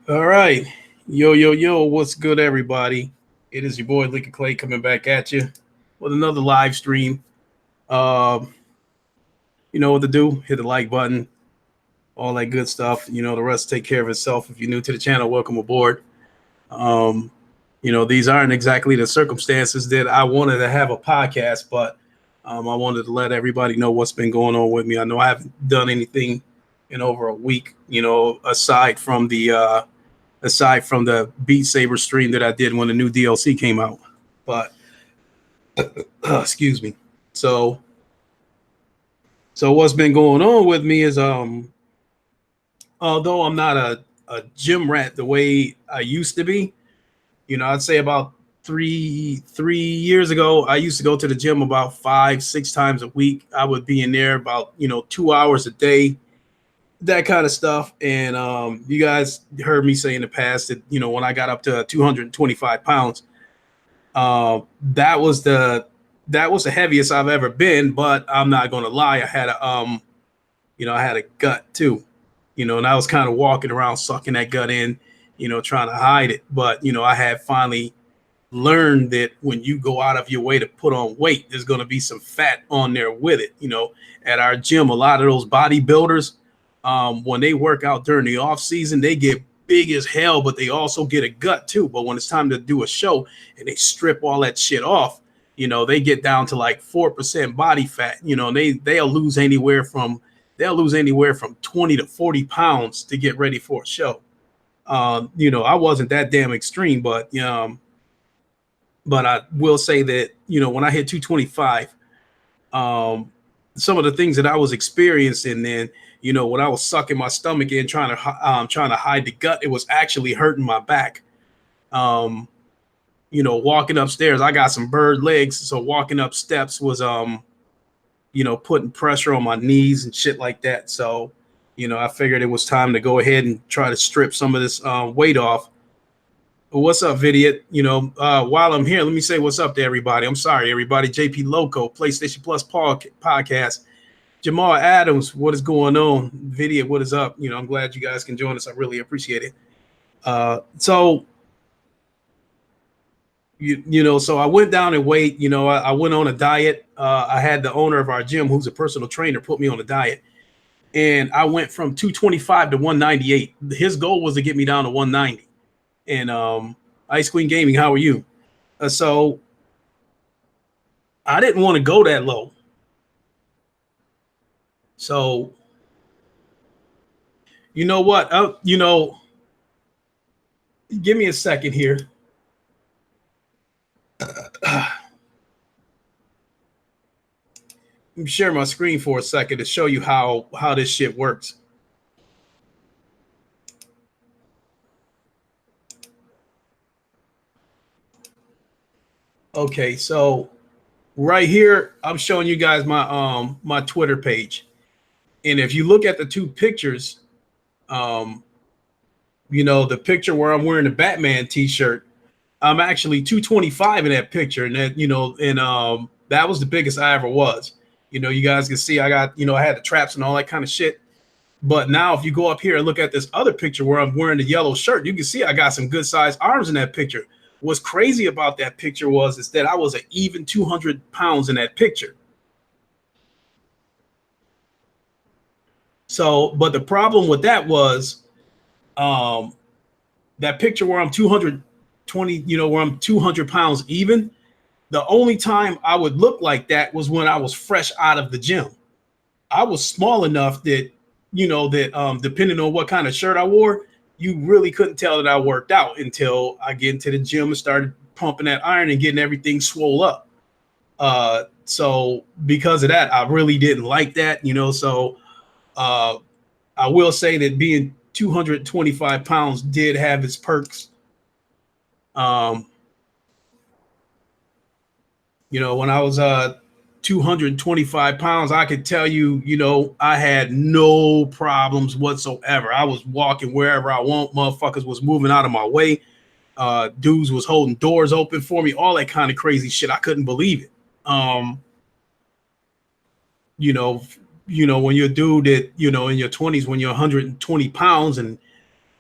All right. Yo, yo, yo. What's good, everybody? It is your boy, Liquor Clay, coming back at you with another live stream. Um, you know what to do. Hit the like button, all that good stuff. The rest take care of itself. If you're new to the channel, welcome aboard. Um, these aren't exactly the circumstances that I wanted to have a podcast, but I wanted to let everybody know what's been going on with me. I know I haven't done anything in over a week, aside from the Beat Saber stream that I did when the new DLC came out. But excuse me. So so what's been going on with me is although I'm not a gym rat the way I used to be, I'd say about three years ago, I used to go to the gym about 5, 6 times a week. I would be in there about 2 hours a day, that kind of stuff. And you guys heard me say in the past that when I got up to 225 pounds, Uh, that was the heaviest I've ever been. But I'm not gonna lie, I had a gut too, and I was kind of walking around sucking that gut in, trying to hide it. But I had finally learned that when you go out of your way to put on weight, there's gonna be some fat on there with it. At our gym, a lot of those bodybuilders, when they work out during the off season, they get big as hell, but they also get a gut too. But when it's time to do a show and they strip all that shit off, they get down to like 4% body fat. They'll lose anywhere from 20 to 40 pounds to get ready for a show. I wasn't that damn extreme, but I will say that when I hit 225, um, some of the things that I was experiencing then, when I was sucking my stomach in trying to hide the gut, it was actually hurting my back. Um, walking upstairs, I got some bird legs, so walking up steps was putting pressure on my knees and shit like that. So, I figured it was time to go ahead and try to strip some of this weight off. What's up, Vidiot? While I'm here, let me say what's up to everybody. I'm sorry, everybody. JP Loco, PlayStation Plus podcast. Jamal Adams, what is going on? Vidiot, what is up? I'm glad you guys can join us. I really appreciate it. So I went down in weight. I went on a diet. I had the owner of our gym, who's a personal trainer, put me on a diet, and I went from 225 to 198. His goal was to get me down to 190. And Ice Queen Gaming, how are you? So I didn't want to go that low. So you know what? Give me a second here. Let me share my screen for a second to show you how this shit works. Okay, so right here, I'm showing you guys my Twitter page, and if you look at the two pictures, the picture where I'm wearing the Batman T-shirt, I'm actually 225 in that picture, and that was the biggest I ever was. You guys can see I got I had the traps and all that kind of shit. But now, if you go up here and look at this other picture where I'm wearing the yellow shirt, you can see I got some good sized arms in that picture. What's crazy about that picture is that I was an even 200 pounds in that picture. So, but the problem with that was that picture where I'm 220, where I'm 200 pounds even. The only time I would look like that was when I was fresh out of the gym. I was small enough that depending on what kind of shirt I wore, you really couldn't tell that I worked out until I get into the gym and started pumping that iron and getting everything swole up. So because of that, I really didn't like that, So I will say that being 225 pounds did have its perks. Um, when I was 225 pounds, I could tell you, I had no problems whatsoever. I was walking wherever I want. Motherfuckers was moving out of my way. Dudes was holding doors open for me, all that kind of crazy shit. I couldn't believe it. You know, when you're a dude that, in your 20s, when you're 120 pounds and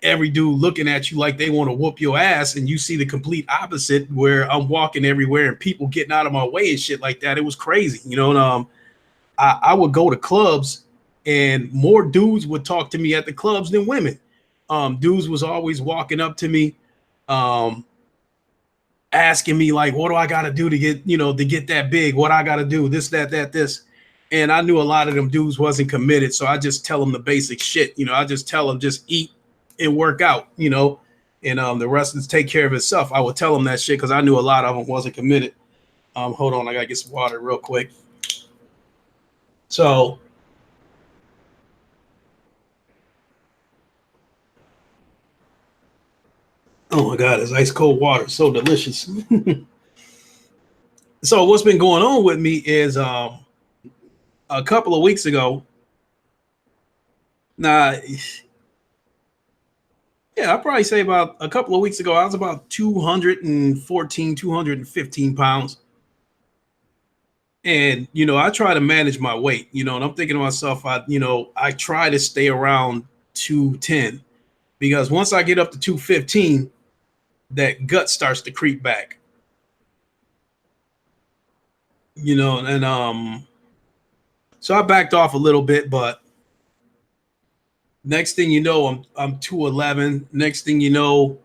every dude looking at you like they want to whoop your ass, and you see the complete opposite where I'm walking everywhere and people getting out of my way and shit like that. It was crazy, you know. And I would go to clubs and more dudes would talk to me at the clubs than women. Dudes was always walking up to me, um, asking me like, what do I got to do to get, you know, to get that big? What I got to do, this, that, this. And I knew a lot of them dudes wasn't committed. So I just tell them the basic shit. You know, I just tell them just eat and work out, you know, and the rest is take care of itself. I would tell them that shit because I knew a lot of them wasn't committed. Hold on, I got to get some water real quick. So oh my God, it's ice cold water. So delicious. So what's been going on with me is a couple of weeks ago. Nah, yeah, I'll probably say about a couple of weeks ago, I was about 214, 215 pounds. And, you know, I try to manage my weight, you know, and I'm thinking to myself, I try to stay around 210 because once I get up to 215, that gut starts to creep back, you know, and so I backed off a little bit, but next thing you know, I'm 211. Next thing I'm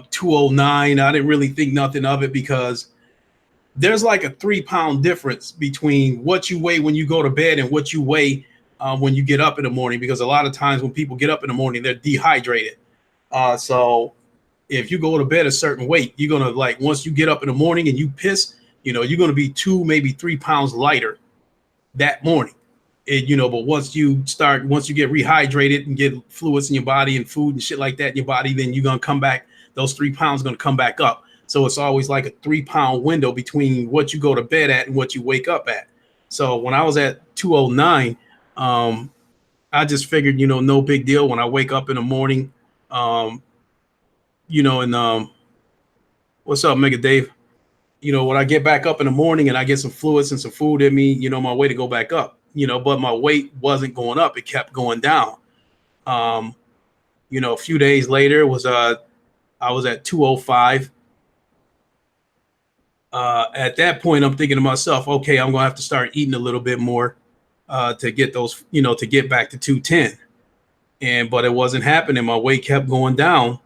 209. I didn't really think nothing of it because there's like a 3 pound difference between what you weigh when you go to bed and what you weigh when you get up in the morning. Because a lot of times when people get up in the morning, they're dehydrated. So if you go to bed a certain weight, you're gonna like once you get up in the morning and you piss, you know, you're gonna be 2, maybe 3 pounds lighter that morning. But once you get rehydrated and get fluids in your body and food and shit like that in your body, then you're gonna come back. Those 3 pounds gonna come back up. So it's always like a 3 pound window between what you go to bed at and what you wake up at. So when I was at 209, I just figured, no big deal. When I wake up in the morning, um, and what's up, Mega Dave? When I get back up in the morning and I get some fluids and some food in me, my way to go back up, but my weight wasn't going up. It kept going down. Um, a few days later I was at 205. At that point, I'm thinking to myself, okay, I'm going to have to start eating a little bit more to get those, to get back to 210. But it wasn't happening. My weight kept going down.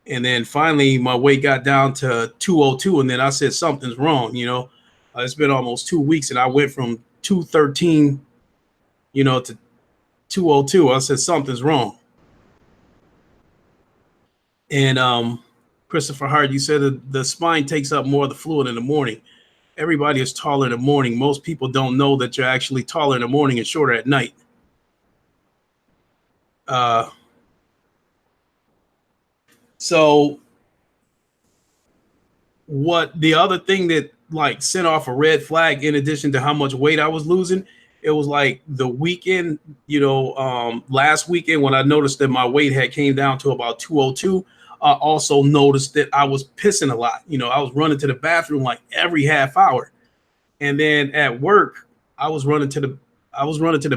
And then finally, my weight got down to 202. And then I said, something's wrong. It's been almost 2 weeks and I went from 213, to 202. I said, something's wrong. And Christopher Hart, you said that the spine takes up more of the fluid in the morning. Everybody is taller in the morning. Most people don't know that you're actually taller in the morning and shorter at night. So what the other thing that like sent off a red flag in addition to how much weight I was losing, it was like the weekend, last weekend when I noticed that my weight had came down to about 202. I also noticed that I was pissing a lot. I was running to the bathroom like every half hour. And then at work, I was running to the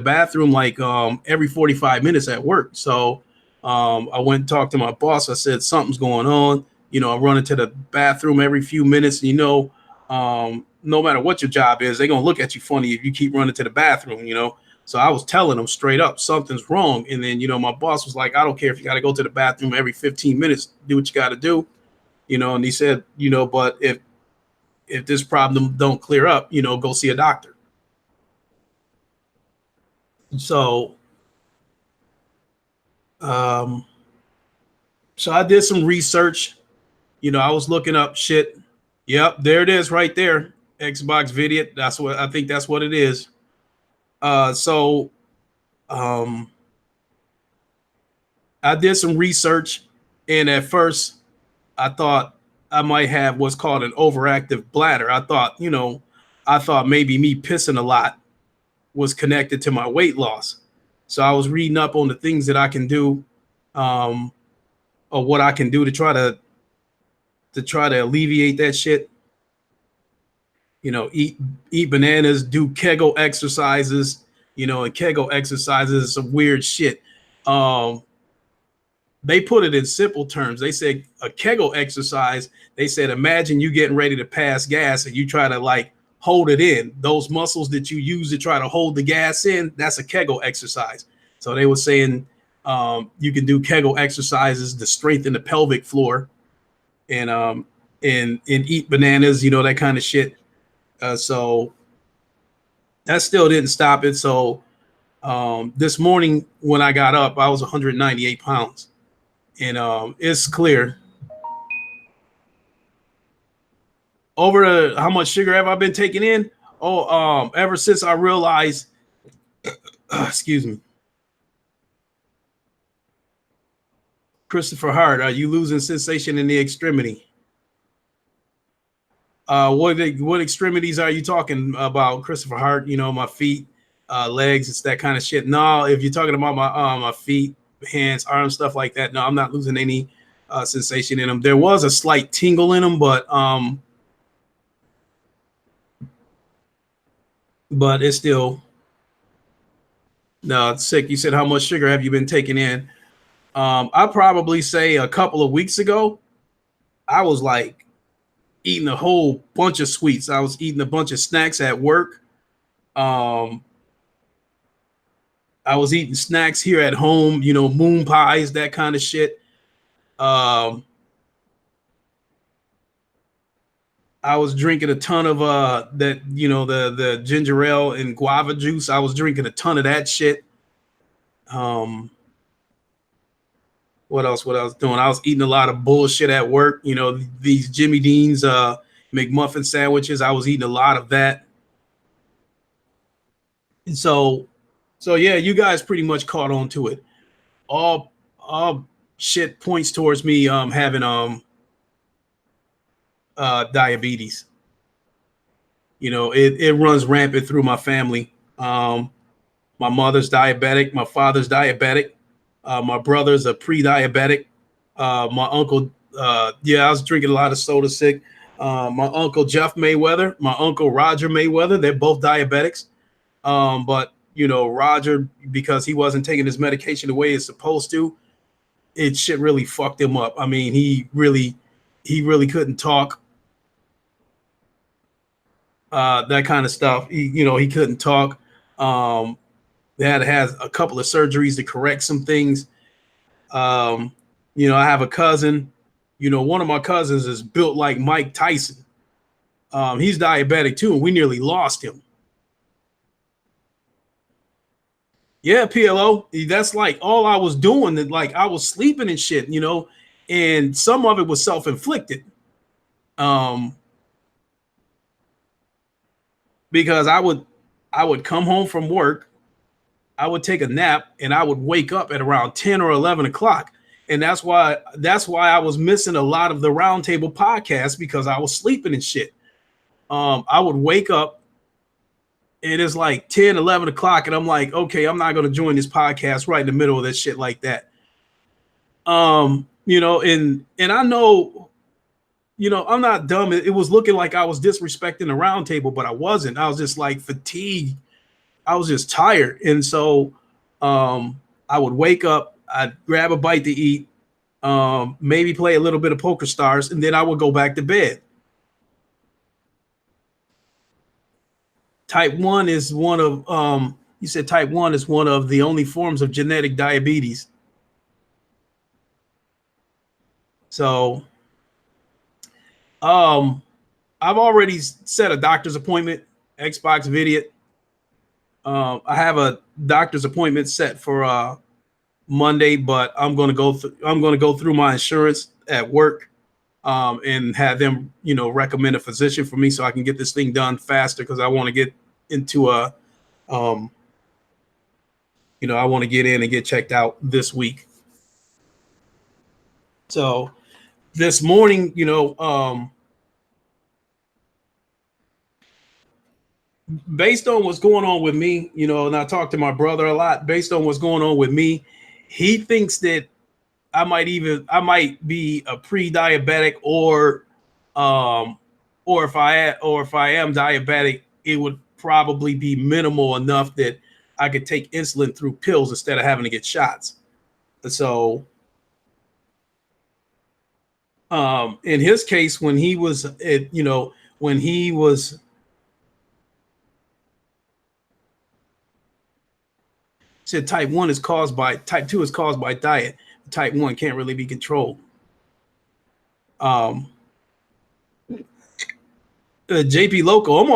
bathroom like every 45 minutes at work. So I went and talked to my boss. I said, something's going on. I'm running to the bathroom every few minutes. No matter what your job is, they're going to look at you funny if you keep running to the bathroom, So I was telling them straight up, something's wrong. And then, my boss was like, I don't care if you got to go to the bathroom every 15 minutes, do what you got to do. And he said, but if this problem don't clear up, go see a doctor. So, so I did some research. I was looking up shit. Yep, there it is right there. Xbox Video. That's what I think that's what it is. So I did some research, and at first I thought I might have what's called an overactive bladder. I thought maybe me pissing a lot was connected to my weight loss. So I was reading up on the things that I can do, or what I can do to try to alleviate that shit. Eat bananas, do Kegel exercises, and Kegel exercises is some weird shit. they put it in simple terms. They said a Kegel exercise. They said, imagine you getting ready to pass gas and you try to like hold it in. Those muscles that you use to try to hold the gas in, that's a Kegel exercise. So they were saying you can do Kegel exercises to strengthen the pelvic floor and eat bananas, you know, that kind of shit. So that still didn't stop it. So this morning when I got up, I was 198 pounds. And it's clear. Over how much sugar have I been taking in? Oh, ever since I realized, excuse me, Christopher Hart, are you losing sensation in the extremity? What extremities are you talking about, Christopher Hart? You know, my feet, legs, it's that kind of shit. No, if you're talking about my feet, hands, arms, stuff like that, no, I'm not losing any sensation in them. There was a slight tingle in them, but it's still no, it's sick. You said how much sugar have you been taking in? I probably say a couple of weeks ago, I was like eating a whole bunch of sweets. I was eating a bunch of snacks at work. I was eating snacks here at home, you know, moon pies, that kind of shit. I was drinking a ton of that, you know, the ginger ale and guava juice. I was drinking a ton of that shit. What else? What I was doing? I was eating a lot of bullshit at work. You know, these Jimmy Dean's McMuffin sandwiches. I was eating a lot of that. And so yeah, you guys pretty much caught on to it. All shit points towards me having diabetes. You know, it runs rampant through my family. My mother's diabetic, my father's diabetic, my brother's a pre-diabetic. My uncle, I was drinking a lot of soda sick. My uncle Jeff Mayweather, my uncle Roger Mayweather, they're both diabetics. But you know, Roger, because he wasn't taking his medication the way it's supposed to, it shit really fucked him up. I mean, he really couldn't talk. That kind of stuff. He couldn't talk. They had to have a couple of surgeries to correct some things. I have a cousin. You know, one of my cousins is built like Mike Tyson. He's diabetic too, and we nearly lost him. Yeah, PLO. That's like all I was doing. That like I was sleeping and shit, you know, and some of it was self-inflicted. Because I would come home from work, I would take a nap, and I would wake up at around 10 or 11 o'clock. And that's why I was missing a lot of the Roundtable podcast, because I was sleeping and shit. I would wake up and it's like 10, 11 o'clock. And I'm like, okay, I'm not going to join this podcast right in the middle of this shit like that. And I know, I'm not dumb. It was looking like I was disrespecting the Roundtable, but I wasn't. I was just like fatigued. I was just tired. And so I would wake up, I'd grab a bite to eat, maybe play a little bit of Poker Stars, and then I would go back to bed. Type 1 is one of, you said type 1 is one of the only forms of genetic diabetes. So I've already set a doctor's appointment, Xbox Vidiot. I have a doctor's appointment set for Monday, but I'm going to go through my insurance at work and have them, recommend a physician for me so I can get this thing done faster, because I want to get into I want to get in and get checked out this week. So this morning, based on what's going on with me, and I talk to my brother a lot, based on what's going on with me, he thinks that I might be a pre-diabetic, or if I am diabetic, it would probably be minimal enough that I could take insulin through pills instead of having to get shots. So In his case, when he was, when he was said type 1 is caused by type 2 is caused by diet. Type 1 can't really be controlled. Um, JP Loco, I'm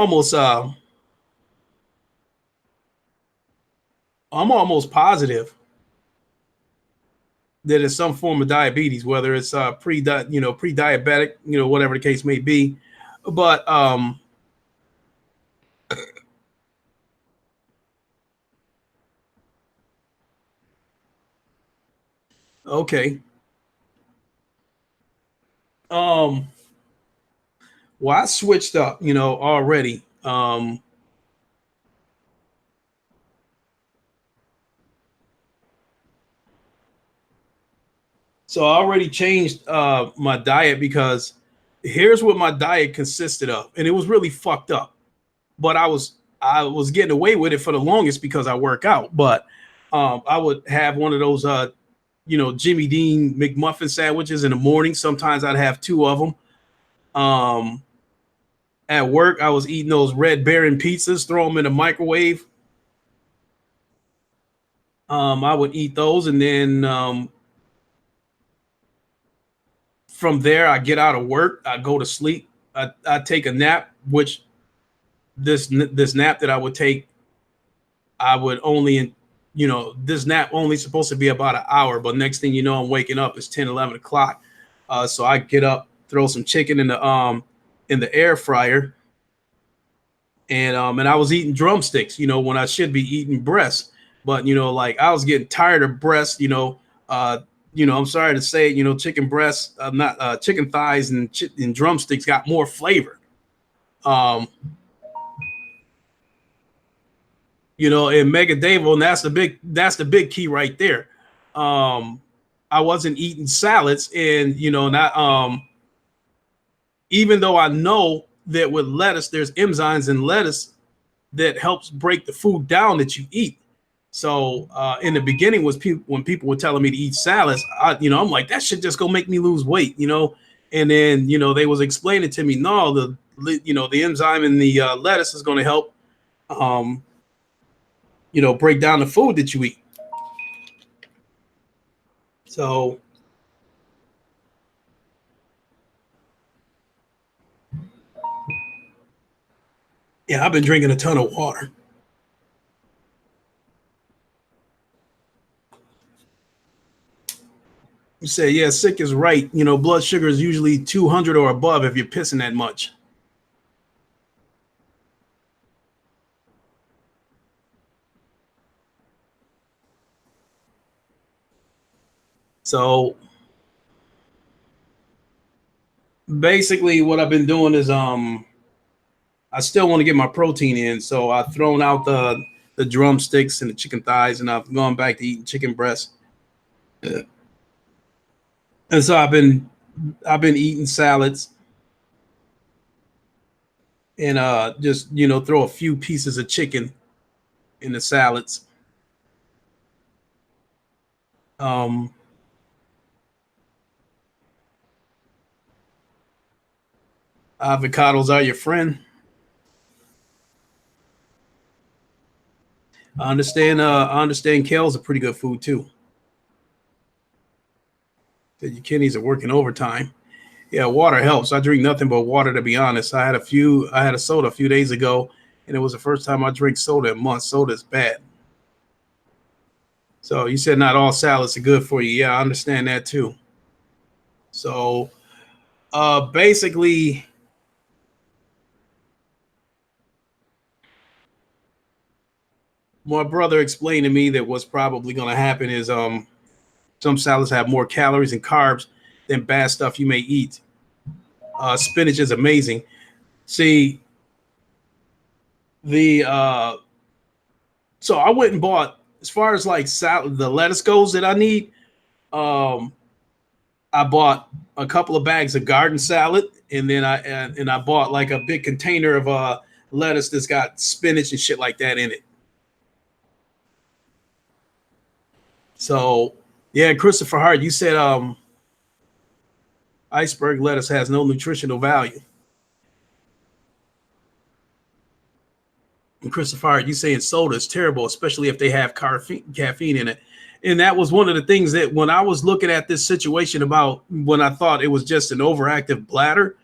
almost positive that it's some form of diabetes, whether it's pre-diabetic, whatever the case may be. But okay. Um, well, I switched up, already. So I already changed my diet because here's what my diet consisted of, and it was really fucked up. But I was getting away with it for the longest because I work out. But I would have one of those Jimmy Dean McMuffin sandwiches in the morning. Sometimes I'd have two of them. Um, at work, I was eating those Red Baron pizzas, throw them in the microwave. I would eat those, and then from there, I get out of work, I go to sleep, I take a nap, which this nap that I would take, I would only, this nap only supposed to be about an hour, but next thing you know, I'm waking up. It's 10, 11 o'clock. So I get up, throw some chicken in the air fryer, and I was eating drumsticks, when I should be eating breast. But like I was getting tired of breast, I'm sorry to say, chicken breasts, not chicken thighs and drumsticks got more flavor. Um, and Mega Davo, and that's the big key right there. Um, I wasn't eating salads, and not even though I know that with lettuce, there's enzymes in lettuce that helps break the food down that you eat. So in the beginning, when people were telling me to eat salads, I'm like, that should just go make me lose weight, And then they was explaining to me, no, the enzyme in the lettuce is going to help, um, break down the food that you eat. So yeah, I've been drinking a ton of water. You say, yeah, sick is right. Blood sugar is usually 200 or above if you're pissing that much. So basically, what I've been doing is I still want to get my protein in, so I've thrown out the drumsticks and the chicken thighs, and I've gone back to eating chicken breast. And so I've been eating salads and just throw a few pieces of chicken in the salads. Um, Avocados are your friend. I understand kale's a pretty good food too. That your kidneys are working overtime. Yeah, water helps. I drink nothing but water, to be honest. I had a soda a few days ago, and it was the first time I drink soda in months. Soda is bad. So you said not all salads are good for you. Yeah, I understand that too. So basically, my brother explained to me that what's probably going to happen is some salads have more calories and carbs than bad stuff you may eat. Spinach is amazing. See, the so I went and bought, as far as like salad, the lettuce goes that I need. Um, I bought a couple of bags of garden salad, and then I bought like a big container of lettuce that's got spinach and shit like that in it. So yeah, Christopher Hart, you said Iceberg lettuce has no nutritional value. And Christopher, you saying soda is terrible, especially if they have caffeine in it. And that was one of the things that when I was looking at this situation about when I thought it was just an overactive bladder,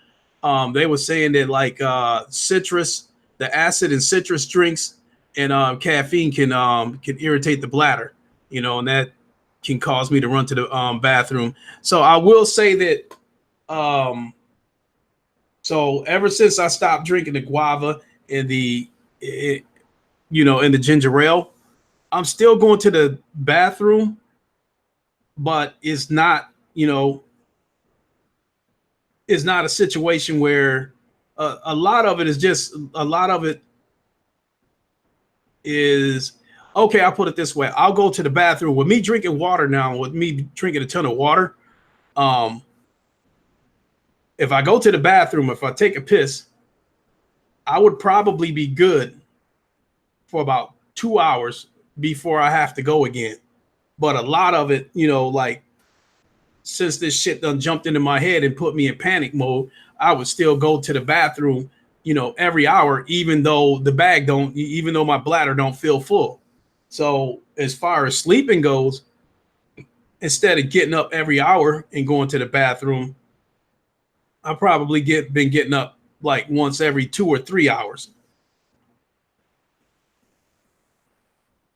they were saying that like citrus, the acid in citrus drinks and caffeine can irritate the bladder, you know, and that can cause me to run to the bathroom. So I will say that so ever since I stopped drinking the guava and it, and the ginger ale, I'm still going to the bathroom, but it's not, it's not a situation where a lot of it is just a lot of it is okay. I'll put it this way: I'll go to the bathroom with me drinking water now. With me drinking a ton of water, um, if I go to the bathroom, if I take a piss, I would probably be good for about 2 hours before I have to go again. But a lot of it, like since this shit done jumped into my head and put me in panic mode, I would still go to the bathroom, every hour, even though even though my bladder don't feel full. So as far as sleeping goes, instead of getting up every hour and going to the bathroom, I probably been getting up like once every 2 or 3 hours.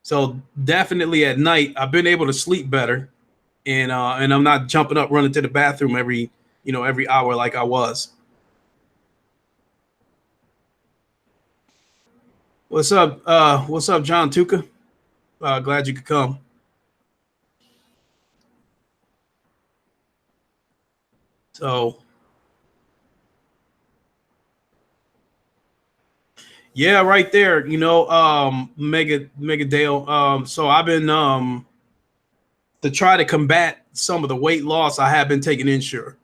So definitely at night, I've been able to sleep better, and I'm not jumping up running to the bathroom every hour like I was. What's up, John Tuca? Glad you could come. So yeah, right there, Mega Dale. So I've been to try to combat some of the weight loss, I have been taking Ensure.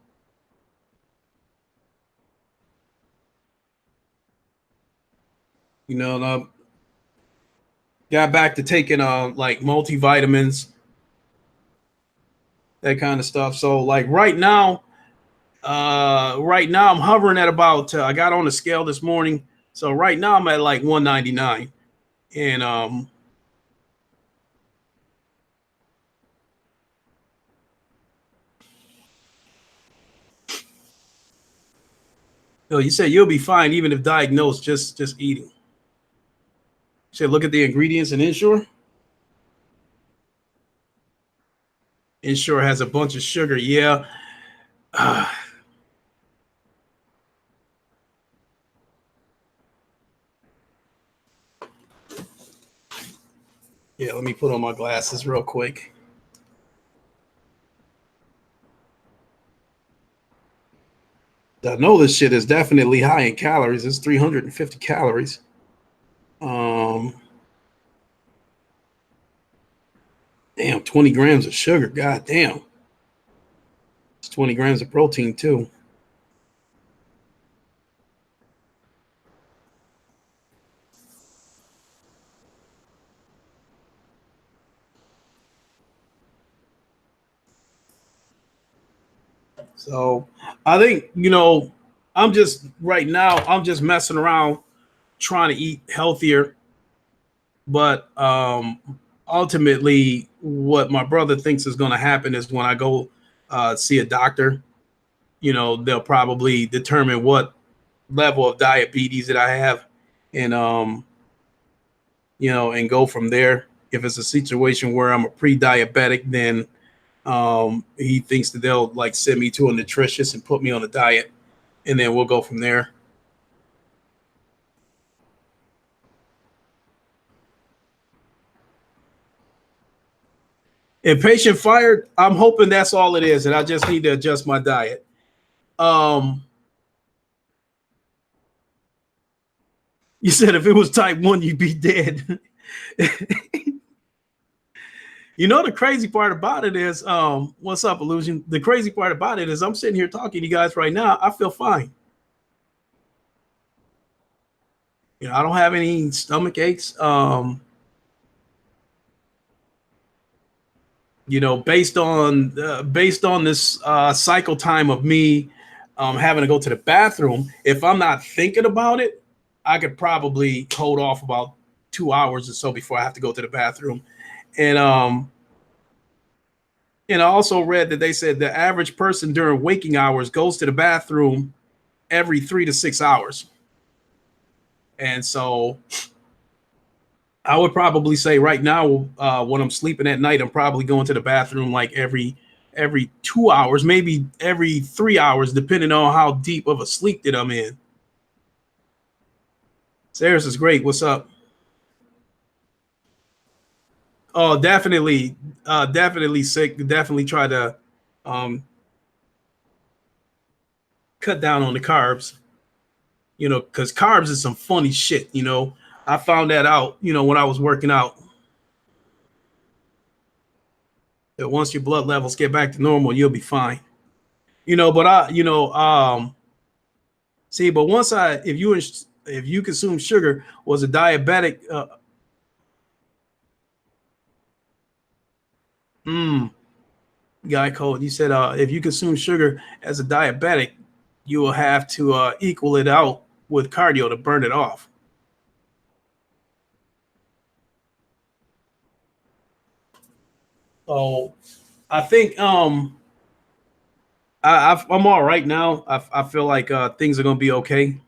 Got back to taking like multivitamins, that kind of stuff. So like right now I'm hovering at about I got on the scale this morning. So right now I'm at like 199. And you said you'll be fine even if diagnosed just eating. You said look at the ingredients in Ensure. Ensure has a bunch of sugar. Yeah. Uh, yeah, let me put on my glasses real quick. I know this shit is definitely high in calories. It's 350 calories. Um, damn, 20 grams of sugar. God damn. It's 20 grams of protein too. So I think, I'm just right now, I'm just messing around trying to eat healthier. But ultimately, what my brother thinks is going to happen is when I go see a doctor, they'll probably determine what level of diabetes that I have, and and go from there. If it's a situation where I'm a pre-diabetic, then he thinks that they'll like send me to a nutritionist and put me on a diet, and then we'll go from there. If patient fired, I'm hoping that's all it is, and I just need to adjust my diet. Um, you said if it was type 1, you'd be dead. The crazy part about it is, what's up, Illusion? The crazy part about it is I'm sitting here talking to you guys right now. I feel fine. I don't have any stomach aches. You know, based on this cycle time of me having to go to the bathroom, if I'm not thinking about it, I could probably hold off about 2 hours or so before I have to go to the bathroom. And and I also read that they said the average person during waking hours goes to the bathroom every 3 to 6 hours. And so I would probably say right now, when I'm sleeping at night, I'm probably going to the bathroom like every 2 hours, maybe every 3 hours, depending on how deep of a sleep that I'm in. Sarah's is great. What's up? Oh, definitely, definitely sick. Definitely try to um, cut down on the carbs. You know, because carbs is some funny shit. You know, I found that out. You know, when I was working out, that once your blood levels get back to normal, you'll be fine. You know, but see, but once if you consume sugar, was a diabetic. Mm, Guy code. You said if you consume sugar as a diabetic, you will have to equal it out with cardio to burn it off. So I think I'm all right now. I feel like things are gonna be okay.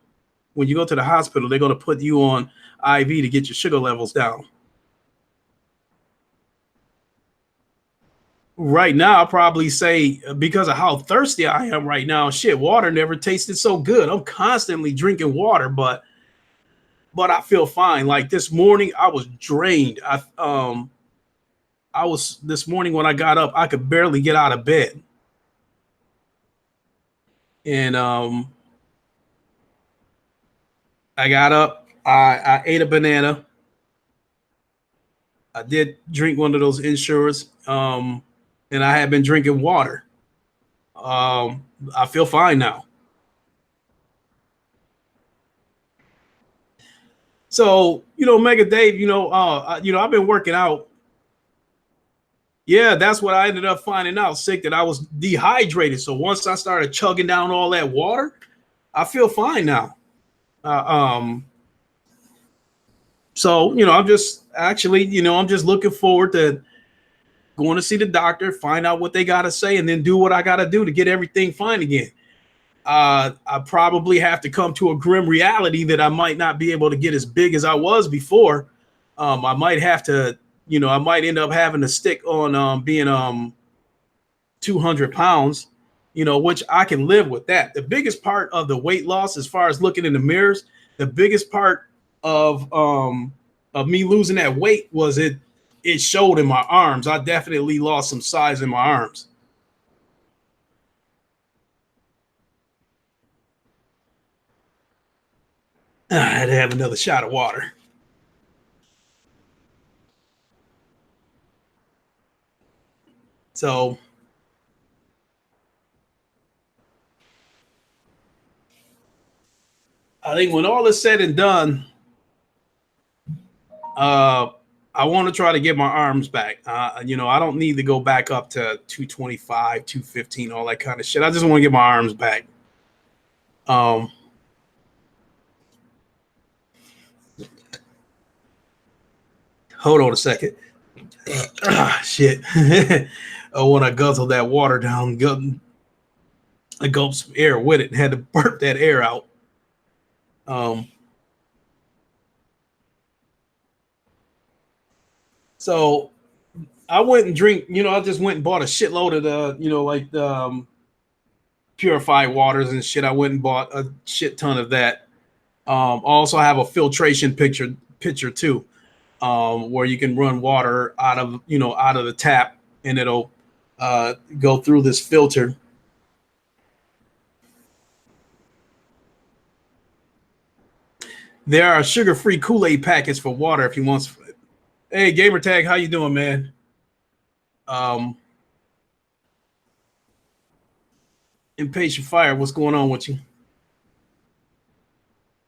When you go to the hospital, they're gonna put you on IV to get your sugar levels down. Right now, I'll probably say because of how thirsty I am right now, shit, water never tasted so good. I'm constantly drinking water, but I feel fine. Like this morning, I was drained. I was this morning when I got up, I could barely get out of bed, and I got up. I ate a banana. I did drink one of those insurers, and I had been drinking water. I feel fine now. So you know, Mega Dave, you know, I've been working out. Yeah, that's what I ended up finding out. Sick that I was dehydrated. So once I started chugging down all that water, I feel fine now. Uh, um, so you know, I'm just actually, you know, I'm just looking forward to going to see the doctor, find out what they got to say, and then do what I got to do to get everything fine again. I probably have to come to a grim reality that I might not be able to get as big as I was before. I might have to, you know, I might end up having to stick on being 200 pounds, you know, which I can live with that. The biggest part of the weight loss, as far as looking in the mirrors, the biggest part of me losing that weight was it showed in my arms. I definitely lost some size in my arms. I had to have another shot of water. So I think when all is said and done, uh, I want to try to get my arms back. You know, I don't need to go back up to 225, 215, all that kind of shit. I just want to get my arms back. Um, Hold on a second. Shit. When I guzzled that water down, I gulped some air with it and had to burp that air out. Um, so I went and drink, you know, I just went and bought a shitload of the, you know, like the purified waters and shit. I went and bought a shit ton of that. Also have a filtration picture too, where you can run water out of, you know, out of the tap and it'll go through this filter. There are sugar-free Kool-Aid packets for water if you want. Hey, gamer tag, how you doing, man? Um, Impatient fire, what's going on with you?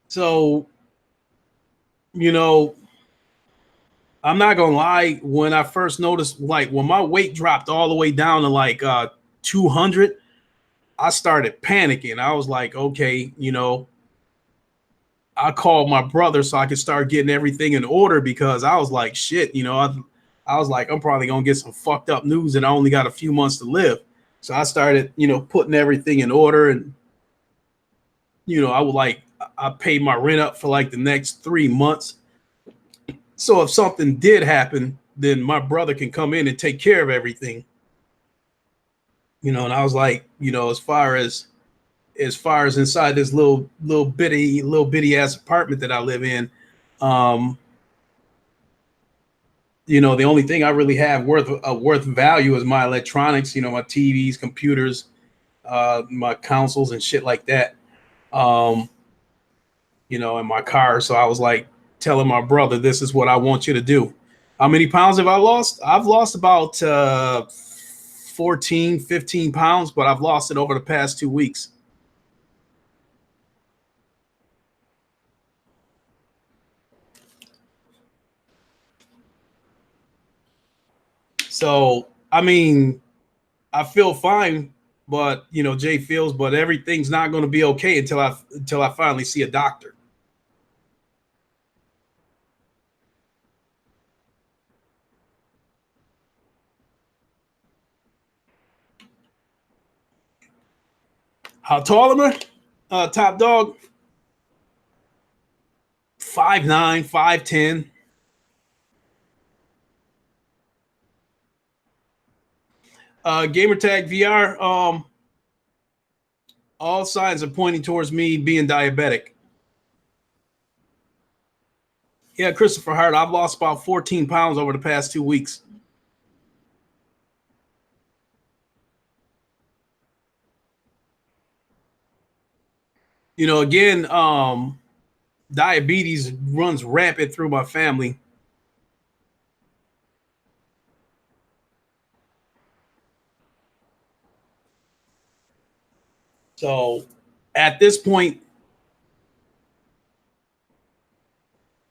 So, you know, I'm not gonna lie. When I first noticed, like when my weight dropped all the way down to like 200, I started panicking. I was like, okay, I called my brother so I could start getting everything in order because I was like, shit, I was like, I'm probably gonna get some fucked up news and I only got a few months to live. So I started, putting everything in order, and I would like I paid my rent up for like the next 3 months. So if something did happen, then my brother can come in and take care of everything. And I was like, as far as inside this little bitty ass apartment that I live in, um, the only thing I really have worth value is my electronics, my TVs, computers, my consoles and shit like that. Um, in my car. So I was like telling my brother, this is what I want you to do. How many pounds have I lost? I've lost about 14, 15 pounds, but I've lost it over the past 2 weeks. So, I mean, I feel fine, but Jay feels, but everything's not going to be okay until I finally see a doctor. How tall am I? Top dog, 5'9", 5'10". Gamertag VR. All signs are pointing towards me being diabetic. Yeah, Christopher Hart. I've lost about 14 pounds over the past 2 weeks. Again, diabetes runs rampant through my family. So at this point,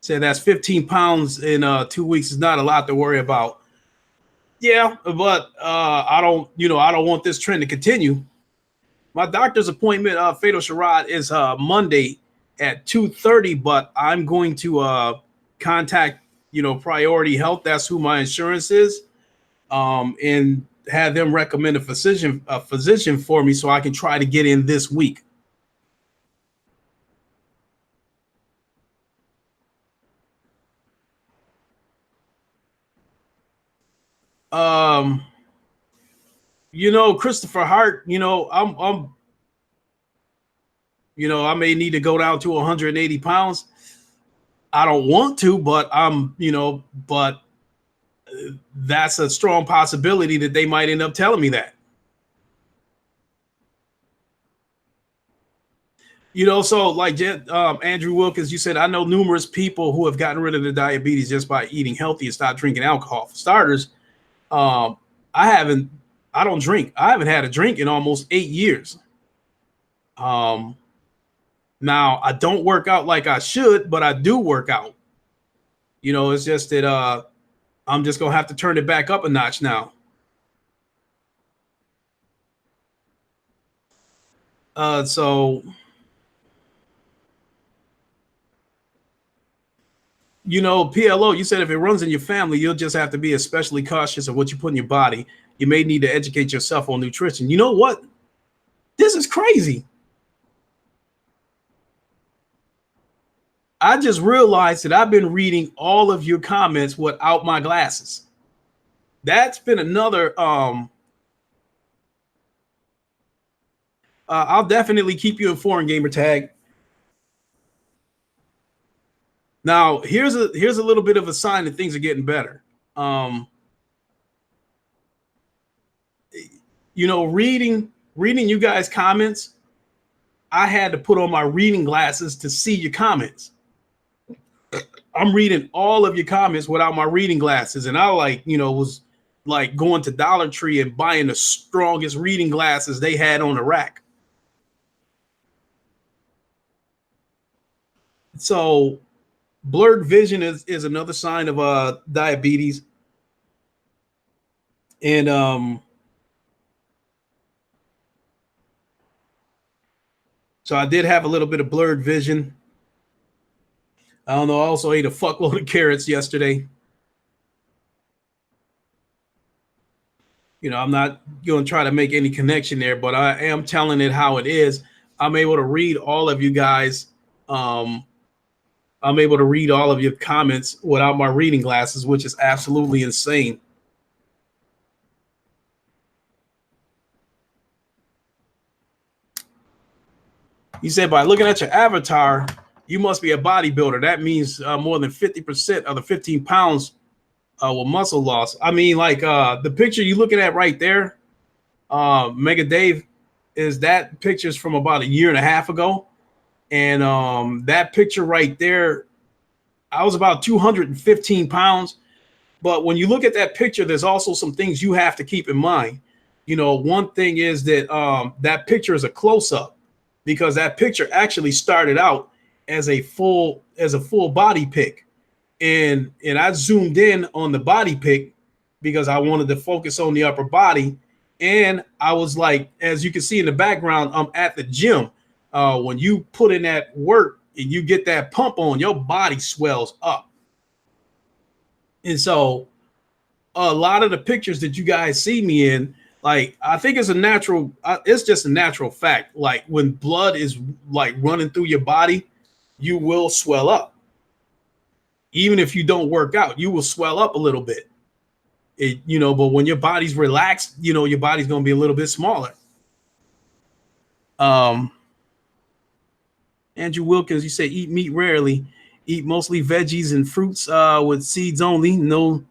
say that's 15 pounds in 2 weeks is not a lot to worry about. Yeah, but I don't want this trend to continue. My doctor's appointment, Fatal Sharad, is Monday at 2:30, but I'm going to contact Priority Health. That's who my insurance is, and have them recommend a physician for me so I can try to get in this week. Um, Christopher Hart, I may need to go down to 180 pounds. I don't want to, but that's a strong possibility that they might end up telling me that. So like Andrew Wilkins, you said, I know numerous people who have gotten rid of the diabetes just by eating healthy and stop drinking alcohol. For starters, um, I haven't, I don't drink. I haven't had a drink in almost 8 years. Um, Now I don't work out like I should, but I do work out. It's just that I'm just gonna have to turn it back up a notch now. So PLO, you said if it runs in your family, you'll just have to be especially cautious of what you put in your body. You may need to educate yourself on nutrition. You know what? This is crazy. I just realized that I've been reading all of your comments without my glasses. That's been another. I'll definitely keep you informed, Gamer Tag. Now, here's a little bit of a sign that things are getting better. Um, reading you guys' comments, I had to put on my reading glasses to see your comments. I'm reading all of your comments without my reading glasses, and I was like going to Dollar Tree and buying the strongest reading glasses they had on the rack. So, Blurred vision is another sign of diabetes. And so I did have a little bit of blurred vision. I don't know. I also ate a fuckload of carrots yesterday. You know, I'm not going to try to make any connection there, but I am telling it how it is. I'm able to read all of you guys. I'm able to read all of your comments without my reading glasses, which is absolutely insane. You said by looking at your avatar, you must be a bodybuilder. That means more than 50% of the 15 pounds with muscle loss. I mean, like the picture you're looking at right there, Mega Dave, is that picture's from about a year and a half ago. And that picture right there, I was about 215 pounds. But when you look at that picture, there's also some things you have to keep in mind. You know, one thing is that that picture is a close-up, because that picture actually started out as a full body pic. And I zoomed in on the body pic because I wanted to focus on the upper body. And I was like, as you can see in the background, I'm at the gym. When you put in that work and you get that pump on, your body swells up. And so a lot of the pictures that you guys see me in, like, I think it's just a natural fact. Like when blood is like running through your body, you will swell up. Even if you don't work out, you will swell up a little bit. But when your body's relaxed, your body's going to be a little bit smaller. Andrew Wilkins, you say eat meat rarely, eat mostly veggies and fruits with seeds only, no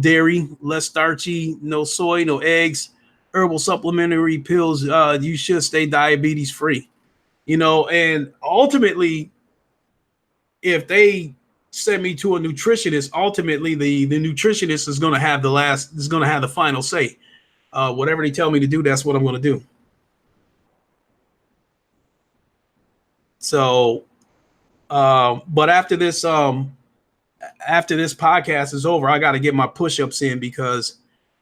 dairy, less starchy, no soy, no eggs, herbal supplementary pills. You should stay diabetes free. And ultimately, if they send me to a nutritionist, ultimately the nutritionist is going to have the final say. Whatever they tell me to do, that's what I'm going to do. So, but after this podcast is over, I got to get my push-ups in, because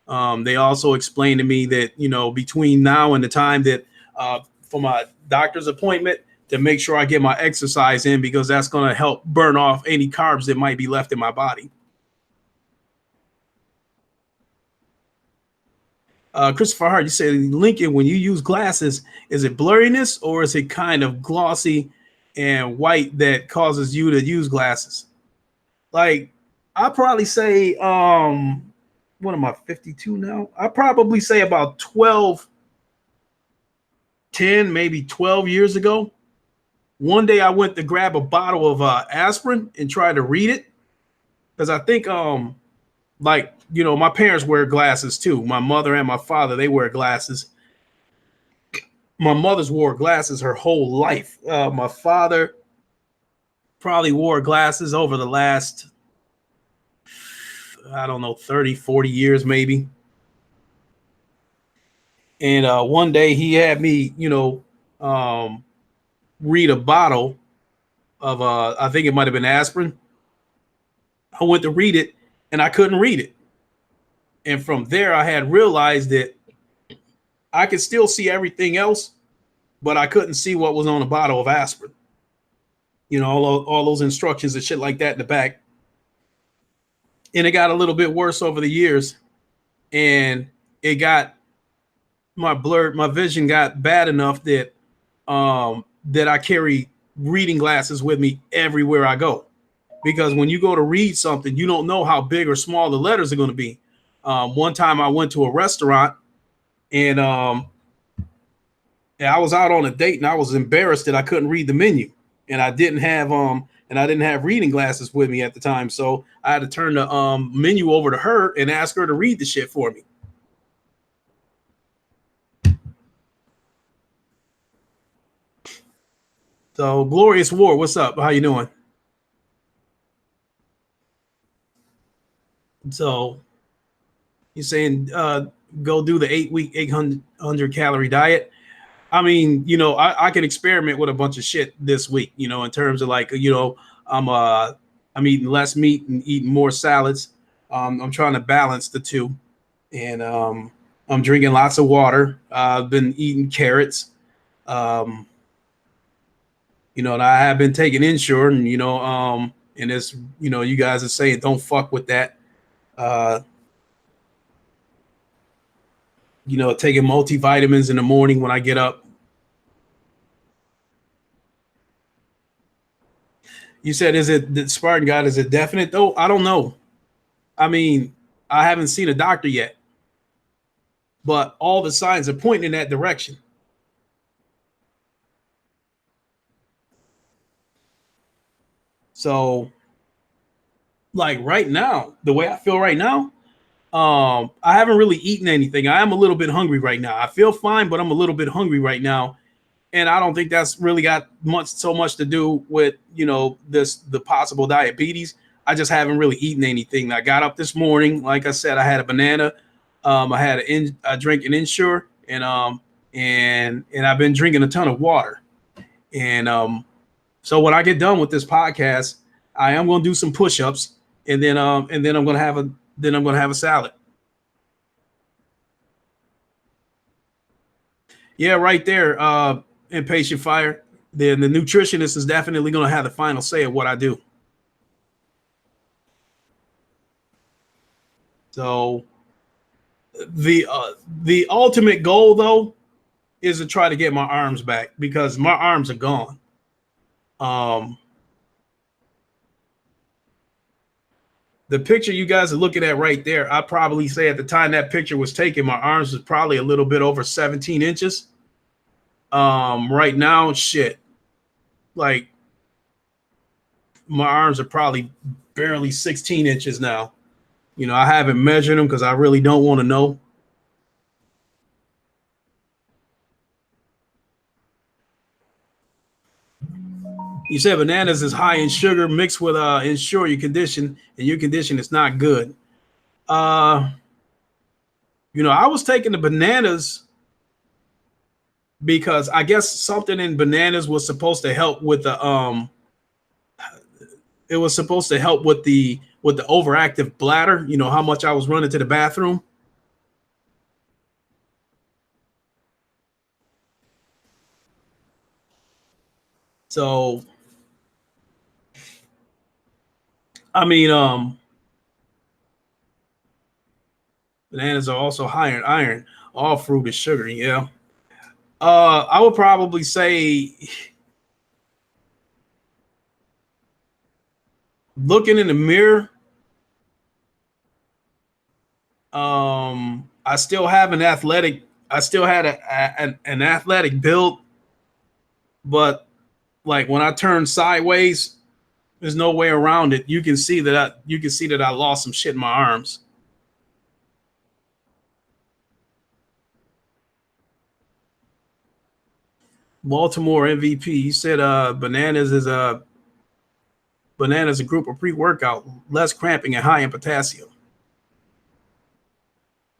they also explained to me that, between now and the time that for my doctor's appointment, to make sure I get my exercise in, because that's going to help burn off any carbs that might be left in my body. Christopher Hart, you say, Lincoln, when you use glasses, is it blurriness or is it kind of glossy and white that causes you to use glasses? Like, I probably say, what am I, 52 now? I probably say about 10, maybe 12 years ago. One day I went to grab a bottle of aspirin and try to read it, because I think, my parents wear glasses too. My mother and my father, they wear glasses. My mother's wore glasses her whole life. My father probably wore glasses over the last, I don't know, 30, 40 years maybe. And one day he had me, read a bottle of I think it might have been aspirin. I went to read it and I couldn't read it. And from there, I had realized that I could still see everything else, but I couldn't see what was on a bottle of aspirin. All those instructions and shit like that in the back. And it got a little bit worse over the years. And it got my vision got bad enough that that I carry reading glasses with me everywhere I go. Because when you go to read something, you don't know how big or small the letters are going to be. One time I went to a restaurant and I was out on a date and I was embarrassed that I couldn't read the menu, and I didn't have reading glasses with me at the time. So I had to turn the menu over to her and ask her to read the shit for me. So Glorious War, what's up? How you doing? So you're saying go do the 8-week 800 calorie diet. I mean, I can experiment with a bunch of shit this week, in terms of like, I'm I'm eating less meat and eating more salads. I'm trying to balance the two, and I'm drinking lots of water. I've been eating carrots. Um, and I have been taking Ensure, and and it's you guys are saying don't fuck with that. Uh, taking multivitamins in the morning when I get up. You said, is it the Spartan God? Is it definite though? I don't know. I mean, I haven't seen a doctor yet, but all the signs are pointing in that direction. So, like right now, the way I feel right now, I haven't really eaten anything. I am a little bit hungry right now. I feel fine, but I'm a little bit hungry right now, and I don't think that's really got so much to do with the possible diabetes. I just haven't really eaten anything. I got up this morning, like I said, I had a banana. I drank an Ensure, and I've been drinking a ton of water. And so when I get done with this podcast, I am going to do some push-ups, and then I'm going to have a salad. Yeah, right there. Impatient fire. Then the nutritionist is definitely going to have the final say of what I do. So the ultimate goal though is to try to get my arms back because my arms are gone. Um, the picture you guys are looking at right there, I'd probably say at the time that picture was taken, my arms was probably a little bit over 17 inches. Right now, shit, like my arms are probably barely 16 inches now. I haven't measured them because I really don't want to know. You said bananas is high in sugar mixed with ensure your condition, and your condition is not good. Uh, I was taking the bananas because I guess something in bananas was supposed to help with the it was supposed to help with the overactive bladder, how much I was running to the bathroom. So I mean, bananas are also high in iron. All fruit is sugary, yeah. I would probably say looking in the mirror. I still have an athletic. I still had an athletic build, but like when I turn sideways, there's no way around it. You can see that I lost some shit in my arms. Baltimore MVP. He said bananas a group of pre-workout, less cramping and high in potassium.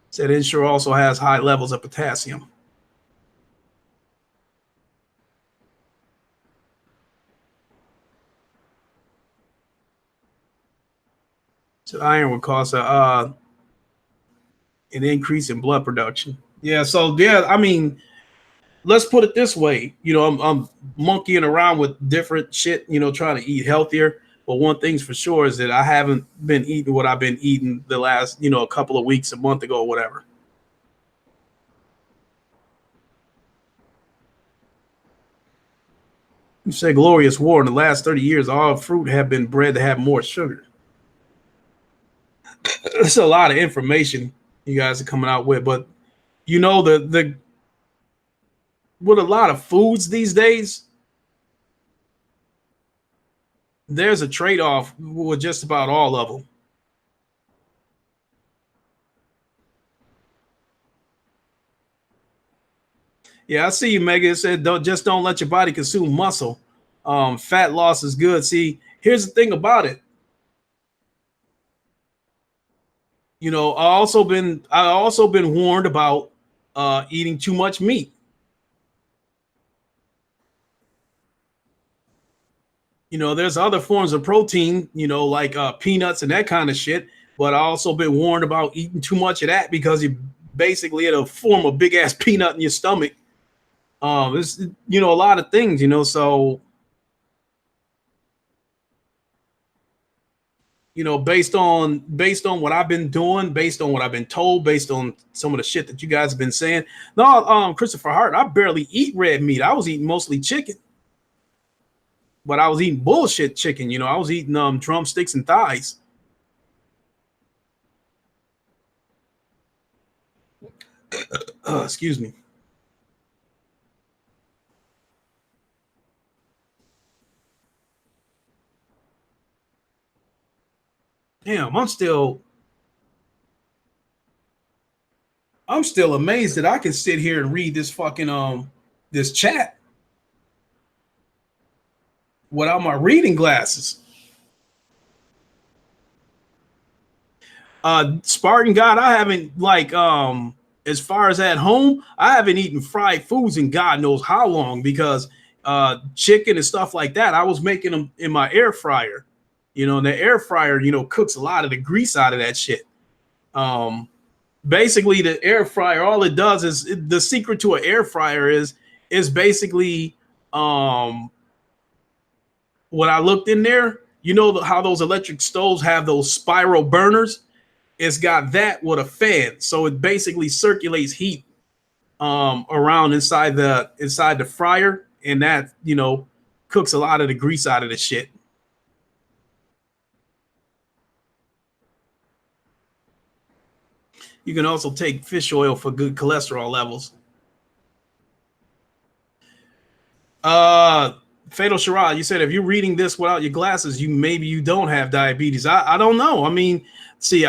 Said Ensure also has high levels of potassium. So iron would cause an increase in blood production. Yeah, so yeah, I mean, let's put it this way. I'm monkeying around with different shit, trying to eat healthier. But one thing's for sure is that I haven't been eating what I've been eating the last, a couple of weeks, a month ago, whatever. You say Glorious War in the last 30 years, all fruit have been bred to have more sugar. It's a lot of information you guys are coming out with, but the with a lot of foods these days, there's a trade-off with just about all of them. Yeah, I see you, Mega. It said don't let your body consume muscle. Fat loss is good. See, here's the thing about it. I also been warned about eating too much meat. You know, there's other forms of protein, you know, like peanuts and that kind of shit. But I also been warned about eating too much of that because you basically it'll form a big ass peanut in your stomach. It's you know a lot of things, you know. So you know, based on what I've been doing, based on what I've been told, based on some of the shit that you guys have been saying. No, Christopher Hart, I barely eat red meat. I was eating mostly chicken, but I was eating bullshit chicken. You know, I was eating drumsticks and thighs. Excuse me. Damn, I'm still amazed that I can sit here and read this fucking this chat without my reading glasses. Spartan God, I haven't like as far as at home, I haven't eaten fried foods in God knows how long because chicken and stuff like that, I was making them in my air fryer. You know, and the air fryer, you know, cooks a lot of the grease out of that shit. Um, Basically the air fryer, all it does is the secret to an air fryer is basically um when I looked in there, you know how those electric stoves have those spiral burners? It's got that with a fan, so it basically circulates heat around inside the fryer, and that you know cooks a lot of the grease out of the shit. You can also take fish oil for good cholesterol levels. Uh, Fatal Sharad, you said if you're reading this without your glasses, you don't have diabetes. I don't know. I mean, see,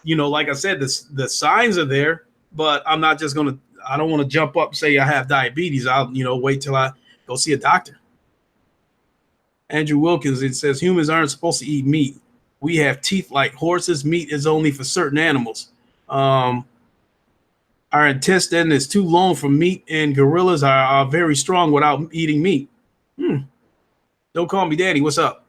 you know, like I said, the signs are there, but I'm not just gonna. I don't want to jump up and say I have diabetes. I'll you know wait till I go see a doctor. Andrew Wilkins, it says humans aren't supposed to eat meat. We have teeth like horses. Meat is only for certain animals. Um, our intestine is too long for meat, and gorillas are very strong without eating meat. Hmm. Don't call me daddy. What's up?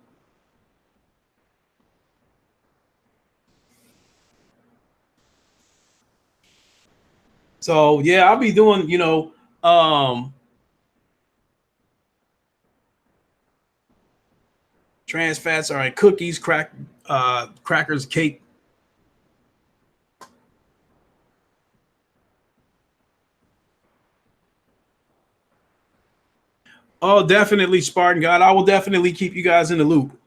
So yeah, I'll be doing, you know, trans fats are in cookies, crackers, cake. Oh, definitely, Spartan God. I will definitely keep you guys in the loop.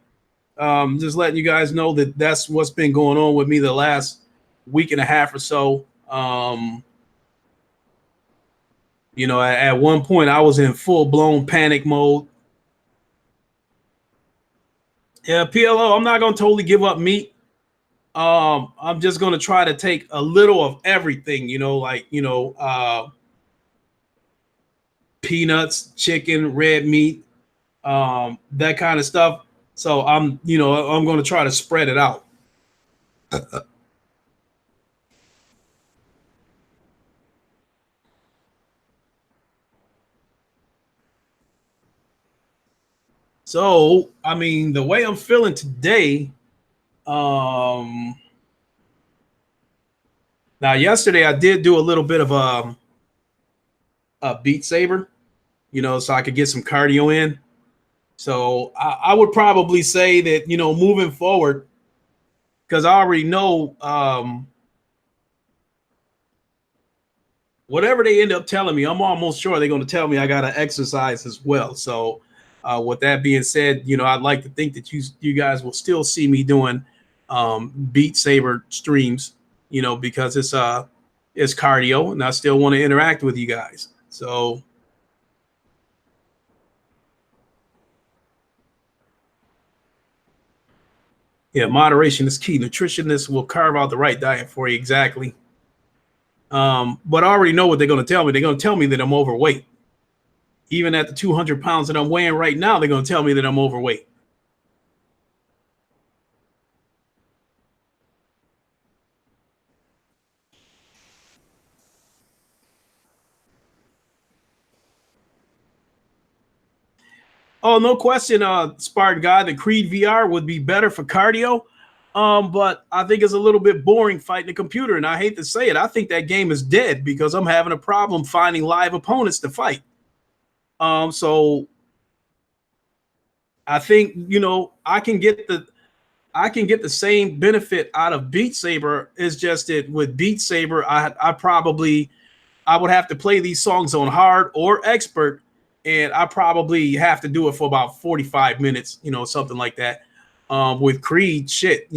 Just letting you guys know that that's what's been going on with me the last week and a half or so. You know, at one point I was in full blown panic mode. Yeah, PLO. I'm not gonna totally give up meat. I'm just gonna try to take a little of everything. You know, like you know, peanuts, chicken, red meat, that kind of stuff. So you know, I'm going to try to spread it out. So, I mean, the way I'm feeling today, um, now yesterday I did do a little bit of a Beat Saber, you know, so I could get some cardio in. So I would probably say that you know, moving forward, because I already know whatever they end up telling me, I'm almost sure they're going to tell me I got to exercise as well. So, with that being said, you know, I'd like to think that you guys will still see me doing Beat Saber streams, you know, because it's cardio, and I still want to interact with you guys. So, yeah, moderation is key. Nutritionists will carve out the right diet for you exactly. But I already know what they're going to tell me. They're going to tell me that I'm overweight. Even at the 200 pounds that I'm weighing right now, they're going to tell me that I'm overweight. Oh, no question, Spartan guy. The Creed VR would be better for cardio. But I think it's a little bit boring fighting a computer, and I hate to say it. I think that game is dead because I'm having a problem finding live opponents to fight. So I think I can get the same benefit out of Beat Saber. It's just that with Beat Saber, I would have to play these songs on hard or expert, and I probably have to do it for about 45 minutes, something like that. With Creed, shit,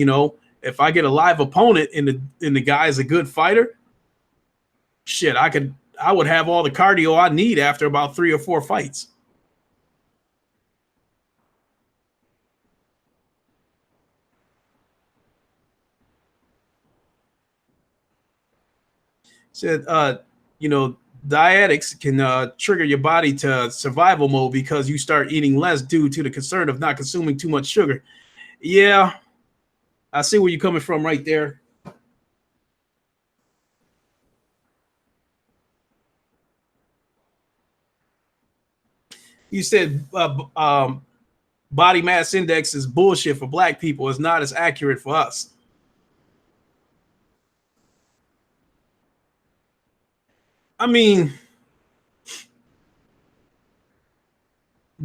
if I get a live opponent and the guy is a good fighter, shit, I would have all the cardio I need after about 3 or 4 fights. Said, you know, dietics can trigger your body to survival mode because you start eating less due to the concern of not consuming too much sugar. Yeah, I see where you're coming from right there. You said body mass index is bullshit for black people. It's not as accurate for us. I mean,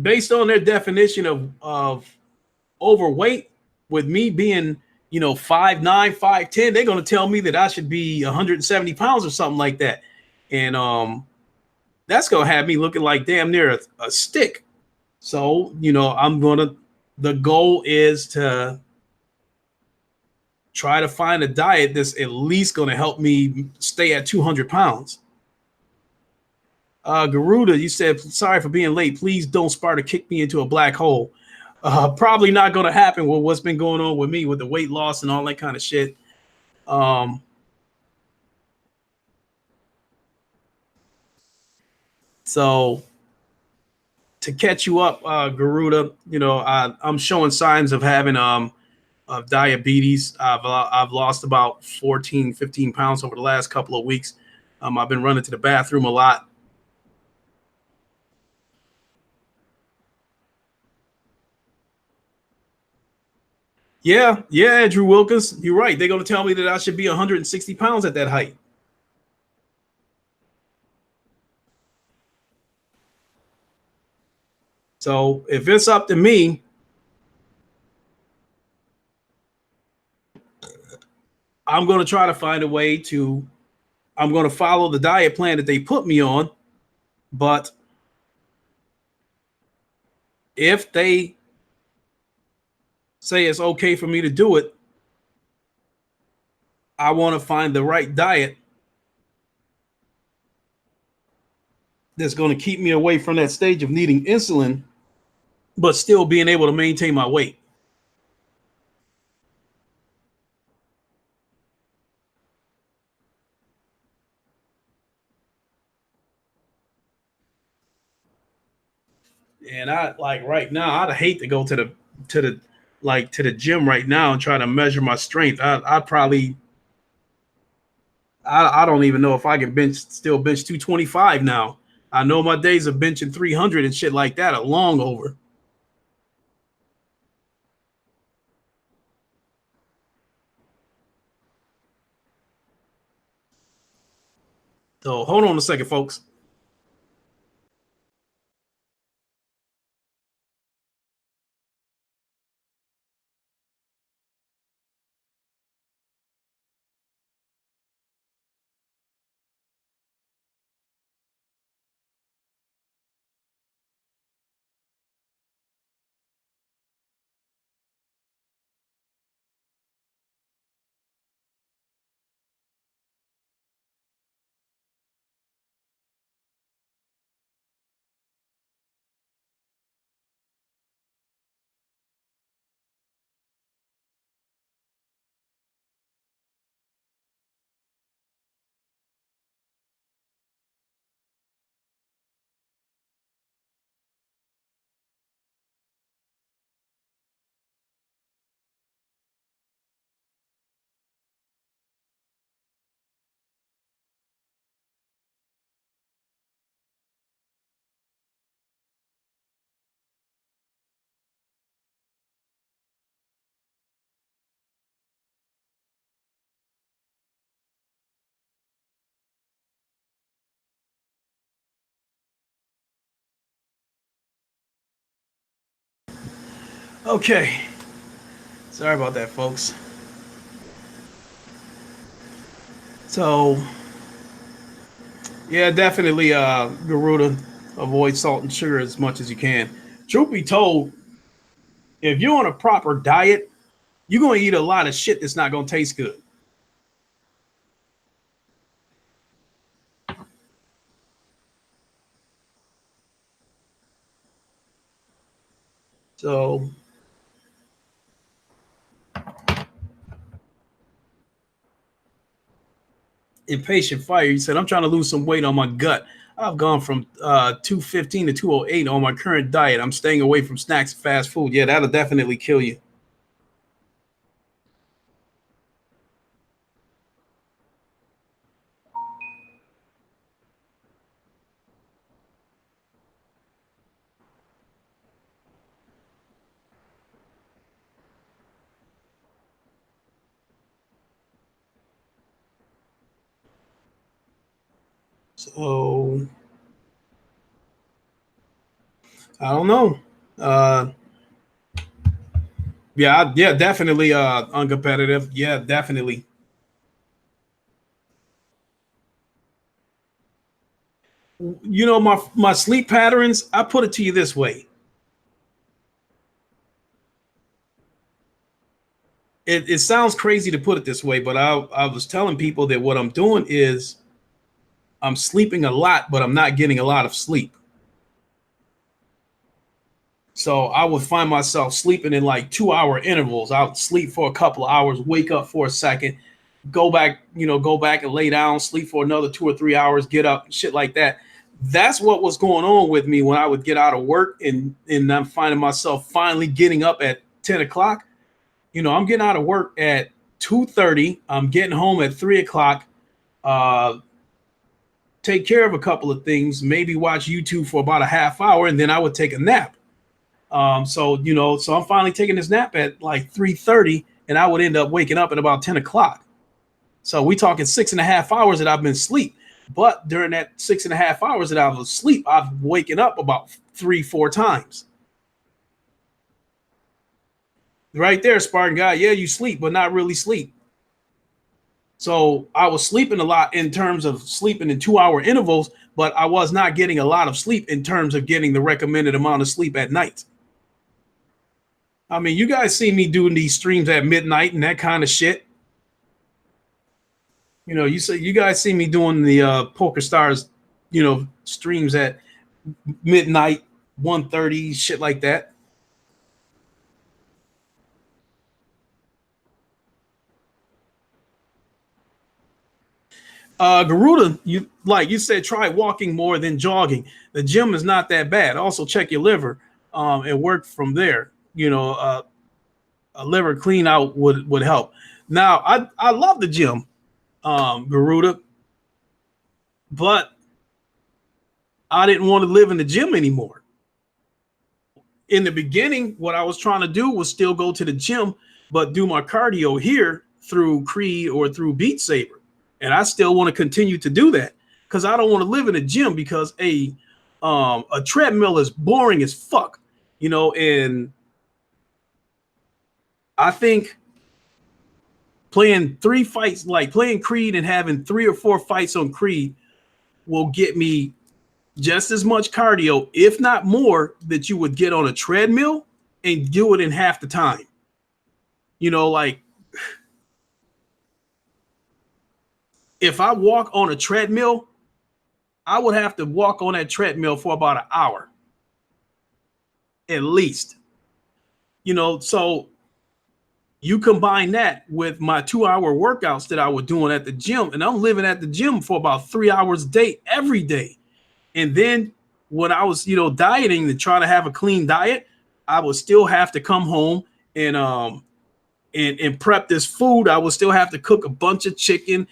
based on their definition of overweight, with me being 5'9", 5'10", they're gonna tell me that I should be 170 pounds or something like that, and that's gonna have me looking like damn near a stick. So I'm gonna. The goal is to try to find a diet that's at least gonna help me stay at 200 pounds. Garuda, you said sorry for being late. Please don't Sparta kick me into a black hole. Probably not going to happen with what's been going on with me with the weight loss and all that kind of shit. Um, so to catch you up, Garuda, I'm showing signs of having of diabetes. I've lost about 14, 15 pounds over the last couple of weeks. I've been running to the bathroom a lot. Yeah, yeah, Andrew Wilkins, you're right. They're going to tell me that I should be 160 pounds at that height. So if it's up to me, I'm going to try to find a way to. I'm going to follow the diet plan that they put me on, but if they say it's okay for me to do it, I want to find the right diet that's going to keep me away from that stage of needing insulin, but still being able to maintain my weight. And I like right now, I'd hate to go to the to the gym right now and try to measure my strength. I'd probably I don't even know if I can bench 225 now. I know my days of benching 300 and shit like that are long over. So hold on a second, folks. Okay. Sorry about that, folks. So, yeah, definitely, Garuda, avoid salt and sugar as much as you can. Truth be told, if you're on a proper diet, you're going to eat a lot of shit that's not going to taste good. So, Impatient Fire, he said, I'm trying to lose some weight on my gut. I've gone from 215 to 208 on my current diet. I'm staying away from snacks and fast food. Yeah, that'll definitely kill you. So, I don't know. Uh, yeah, definitely uncompetitive. Yeah, definitely. You know, my sleep patterns, I put it to you this way. It sounds crazy to put it this way, but I was telling people that what I'm doing is I'm sleeping a lot, but I'm not getting a lot of sleep. So I would find myself sleeping in like 2 hour intervals. I would sleep for a couple of hours, wake up for a second, go back, go back and lay down, sleep for another 2 or 3 hours, get up, shit like that. That's what was going on with me when I would get out of work and I'm finding myself finally getting up at 10 o'clock. I'm getting out of work at 2:30. I'm getting home at 3 o'clock. Uh, take care of a couple of things, maybe watch YouTube for about a half hour, and then I would take a nap. So I'm finally taking this nap at like 3:30, and I would end up waking up at about 10 o'clock. So we talking 6.5 hours that I've been asleep. But during that 6.5 hours that I was asleep, I've waken up about 3, 4 times. Right there, Spartan guy. Yeah, you sleep, but not really sleep. So I was sleeping a lot in terms of sleeping in 2 hour intervals, but I was not getting a lot of sleep in terms of getting the recommended amount of sleep at night. I mean, you guys see me doing these streams at midnight and that kind of shit. You say you guys see me doing the Poker Stars, streams at midnight, 1:30, shit like that. Garuda, you said, try walking more than jogging. The gym is not that bad. Also, check your liver and work from there. A liver clean out would help. Now, I love the gym, Garuda, but I didn't want to live in the gym anymore. In the beginning, what I was trying to do was still go to the gym, but do my cardio here through Creed or through Beat Saber. And I still want to continue to do that because I don't want to live in a gym because a treadmill is boring as fuck, and I think playing 3 fights, like playing Creed and having 3 or 4 fights on Creed will get me just as much cardio, if not more, that you would get on a treadmill and do it in half the time. Like if I walk on a treadmill, I would have to walk on that treadmill for about an hour at least. So you combine that with my 2 hour workouts that I was doing at the gym, and I'm living at the gym for about 3 hours a day every day. And then when I was, dieting and trying to have a clean diet, I would still have to come home and prep this food. I would still have to cook a bunch of chicken,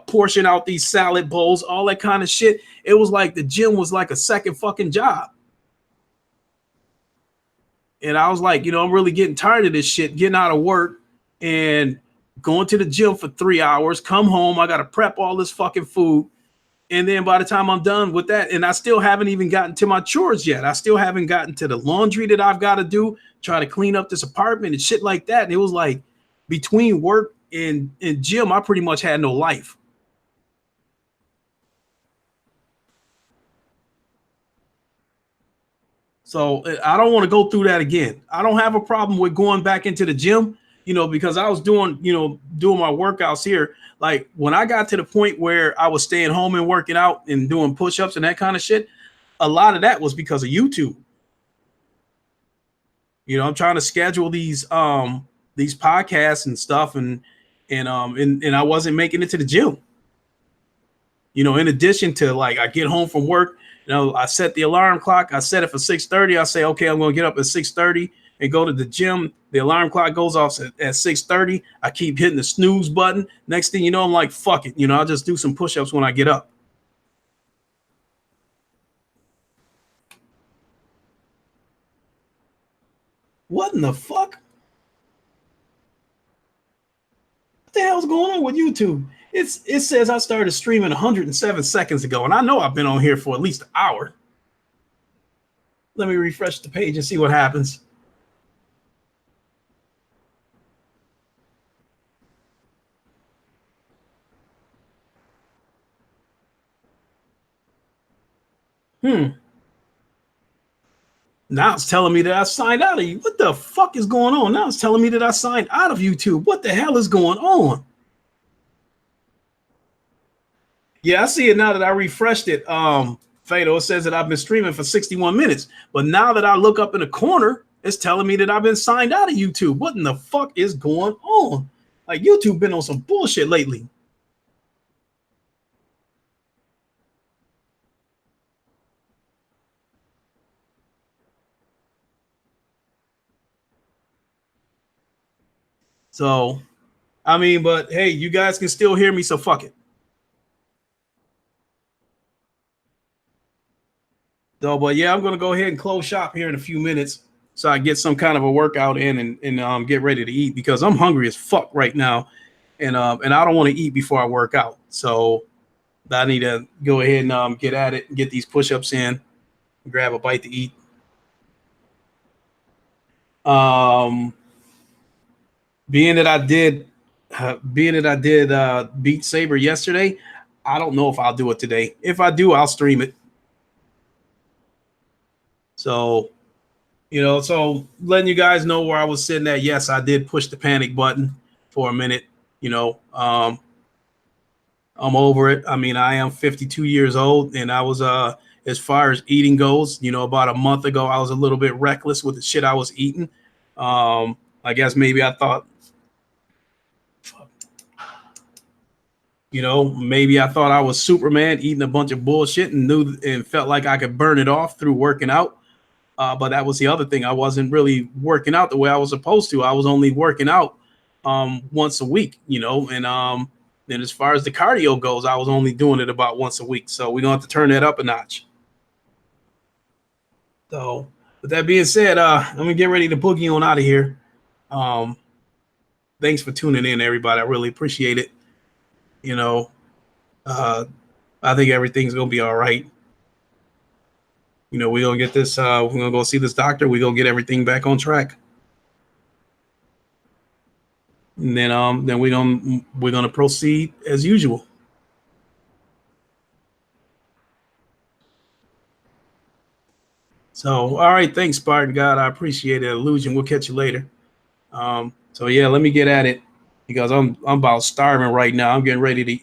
portion out these salad bowls, all that kind of shit. It was like the gym was like a second fucking job. And I was like, I'm really getting tired of this shit, getting out of work and going to the gym for 3 hours, come home, I got to prep all this fucking food. And then by the time I'm done with that, and I still haven't even gotten to my chores yet. I still haven't gotten to the laundry that I've got to do, try to clean up this apartment and shit like that. And it was like between work and gym, I pretty much had no life. So I don't want to go through that again. I don't have a problem with going back into the gym, because I was doing my workouts here. Like when I got to the point where I was staying home and working out and doing push-ups and that kind of shit, a lot of that was because of YouTube. I'm trying to schedule these podcasts and stuff, and I wasn't making it to the gym. In addition to, like, I get home from work, I set the alarm clock. I set it for 6:30. I say, okay, I'm going to get up at 6:30 and go to the gym. The alarm clock goes off at 6:30. I keep hitting the snooze button. Next thing you know, I'm like, fuck it. I'll just do some push-ups when I get up. What in the fuck? What the hell's going on with YouTube? It says I started streaming 107 seconds ago, and I know I've been on here for at least an hour. Let me refresh the page and see what happens. Now it's telling me that I signed out of you. What the fuck is going on? Now it's telling me that I signed out of YouTube. What the hell is going on? Yeah, I see it now that I refreshed it. Fado, it says that I've been streaming for 61 minutes. But now that I look up in the corner, it's telling me that I've been signed out of YouTube. What in the fuck is going on? Like, YouTube been on some bullshit lately. So, I mean, but hey, you guys can still hear me, so fuck it. So, but yeah, I'm gonna go ahead and close shop here in a few minutes so I get some kind of a workout in and get ready to eat, because I'm hungry as fuck right now, and I don't want to eat before I work out. So I need to go ahead and get at it and get these push-ups in, grab a bite to eat. Being that I did Beat Saber yesterday, I don't know if I'll do it today. If I do, I'll stream it. So, so letting you guys know where I was sitting at. Yes, I did push the panic button for a minute. I'm over it. I mean, I am 52 years old, and I was as far as eating goes, about a month ago, I was a little bit reckless with the shit I was eating. I guess maybe I thought, maybe I thought I was Superman eating a bunch of bullshit and felt like I could burn it off through working out. But that was the other thing. I wasn't really working out the way I was supposed to. I was only working out once a week, and as far as the cardio goes, I was only doing it about once a week. So we're going to have to turn that up a notch. So with that being said, I'm going to get ready to boogie on out of here. Thanks for tuning in, everybody. I really appreciate it. I think everything's going to be all right. We're going to get this, we're going to go see this doctor. We're going to get everything back on track. And then we're going to proceed as usual. So, all right. Thanks, Spartan God. I appreciate it. Illusion. We'll catch you later. So yeah, let me get at it, because I'm about starving right now. I'm getting ready to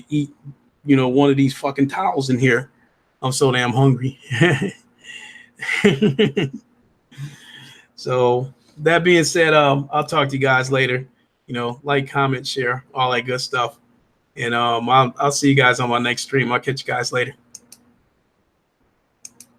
eat, one of these fucking towels in here. I'm so damn hungry. So that being said, I'll talk to you guys later. Like, comment, share, all that good stuff. And I'll see you guys on my next stream. I'll catch you guys later.